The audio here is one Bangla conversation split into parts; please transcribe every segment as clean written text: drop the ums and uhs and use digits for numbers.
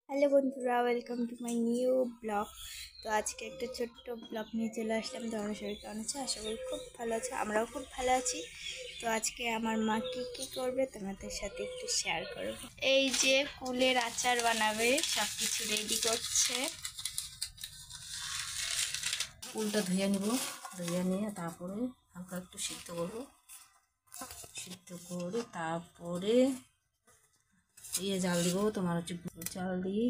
হ্যালো বন্ধুরা, welcome to my new blog. তো আজকে একটা ছোট্ট ব্লগ নিয়ে চলে আসলাম। তো আমার সবাই কেমন আছে? আশা করি খুব ভালো আছে, আমরাও খুব ভালো আছি। তো আজকে আমার মা কী করবে তোমাদের সাথে একটু শেয়ার করব। এই যে কুলের আচার বানাবে, সব কিছু রেডি করছে। কুলটা ধুয়ে নিব, ধুয়ে নিয়ে তারপরে হালকা একটু সিদ্ধ করবো। সিদ্ধ করে তারপরে জাল দিব, তোমার হচ্ছে চাল দিয়ে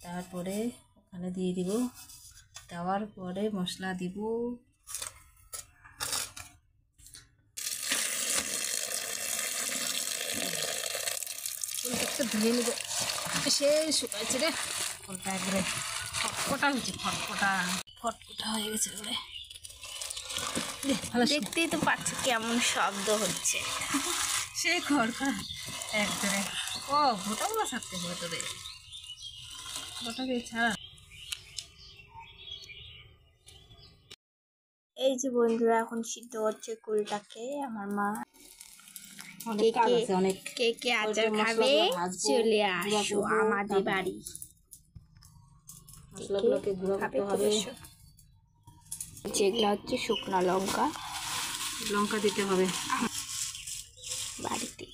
তারপরে ওখানে দিয়ে দিব। দেওয়ার পরে মশলা দিব, কুলটা একটু ধুয়ে নিব। সে শুকাইছে রে, কুলটা একবারে ফটফটা হয়েছে, ফটফটা হয়ে গেছে বলে। দেখতেই তো পাচ্ছ কেমন শব্দ হচ্ছে। সেই খড়কা একবারে গোটাগুলো ছাড়তে হবে তোদের, গোটাকে ছাড়া। এই যে বন্ধুরা, এখন সিদ্ধ হচ্ছে কুলটাকে। আমার মা অনেক কাজ আছে, অনেক। কে কে আচার খাবে চলে আসো আমাদের বাড়ি। মশলাগুলোকে গুঁড়া করতে হবে। যেগুলো হচ্ছে শুকনো লঙ্কা, লঙ্কা দিতে হবে বাড়িতে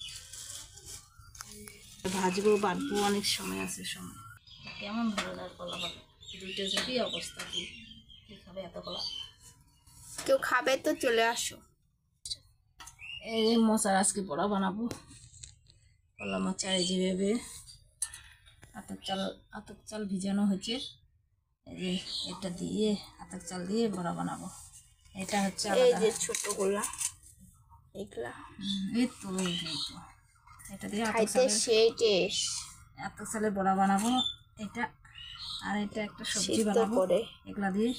ভাজবো, বাটবো, অনেক সময় আছে। সময় কেমন ভালো লাগে কলা পাতা, দুইটা যদি অবস্থা কি খাবে এত কলা। কেউ খাবে তো চলে আসো। এই মোচার আজকে বড়া বানাবো। কলা মোচা এই যেভাবে আতপ চাল ভিজানো হয়েছে, এই যে এটা দিয়ে আতপ চাল দিয়ে বড়া বানাবো। এটা হচ্ছে এই যে ছোটগুলা, এগুলা এই তো এটা দিয়ে খাইতে সেই টেস্ট। আতপ চালের বড়া বানাবো। এটা আর এটা একটা সবজি বানাবো, এগুলা দিয়ে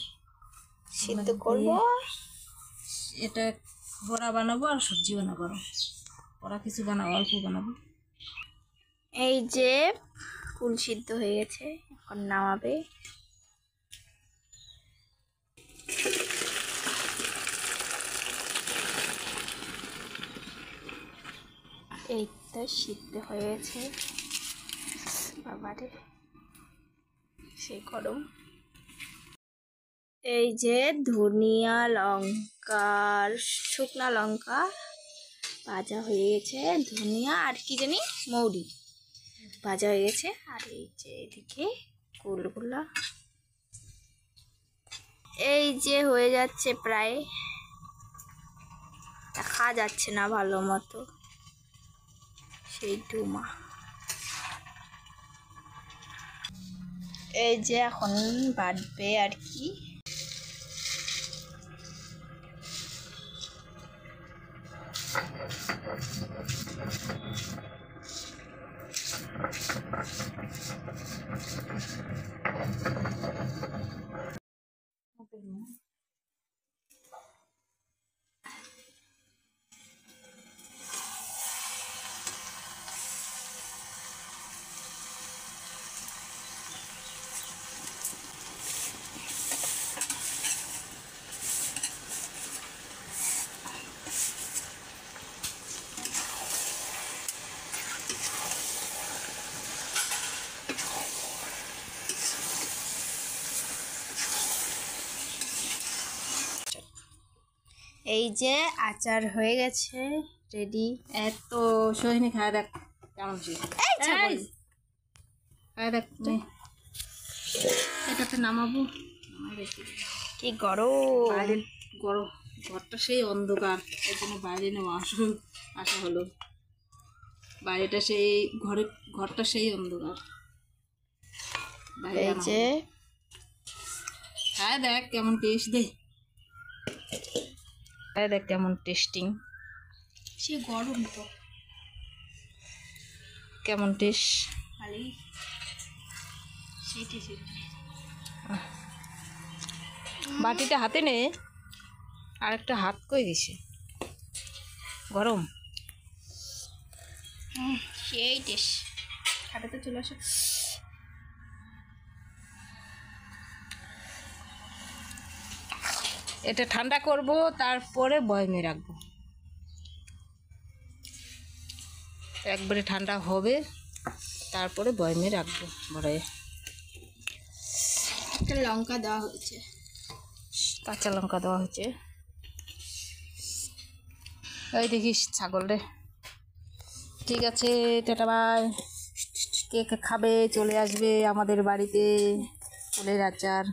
সিদ্ধ করবো। এটা বড়া বানাবো আর সবজি বানাবো, বড়া কিছু বানাবো, অল্প বানাবো। এই যে কুল সিদ্ধ হয়ে গেছে, এখন নামাবে। এইটা সিদ্ধ হয়ে গেছে। বাবারে সেই গরম। এই যে ধনিয়া লঙ্কার শুকনা লঙ্কা ভাজা হয়ে গেছে, ধনিয়া আর কি জানি মৌরি ভাজা হয়ে গেছে। আর এই যে এদিকে কুলগুলা এই যে হয়ে যাচ্ছে প্রায়, দেখা যাচ্ছে না ভালো মতো, সেই ডুমা। এই যে এখন বাটবে আর কি। এই যে আচার হয়ে গেছে রেডি। এত সহিনী খায় দেখ কেমন খায় দেখ। এটাতে নামাবো, কি গরম। বাইরে গরম, ঘরটা সেই অন্ধকার, এর জন্য বাইরে নেওয়া আসা হলো। বাইরেটা সেই ঘরটা সেই অন্ধকার। এই যে খায় দেখ কেমন টেস্ট দে, খায় দেখ কেমন টেস্টিং। সে গরম তো কেমন টেস্ট, বাটিটা হাতে নে, আর একটা হাত কই দিছে, গরম। সেই টেস্ট। খাবে তো চলে আসো। এটা ঠান্ডা করব, তারপরে বয়মে রাখবো। একবারে ঠান্ডা হবে তারপরে বয়মে রাখবো বড়াই। একটা লঙ্কা দেওয়া হয়েছে, কাঁচা লঙ্কা দেওয়া হয়েছে। ওই দেখিস ছাগল রে। ঠিক আছে, টাটা বাই। কে কে খাবে চলে আসবে আমাদের বাড়িতে, ফুলের আচার।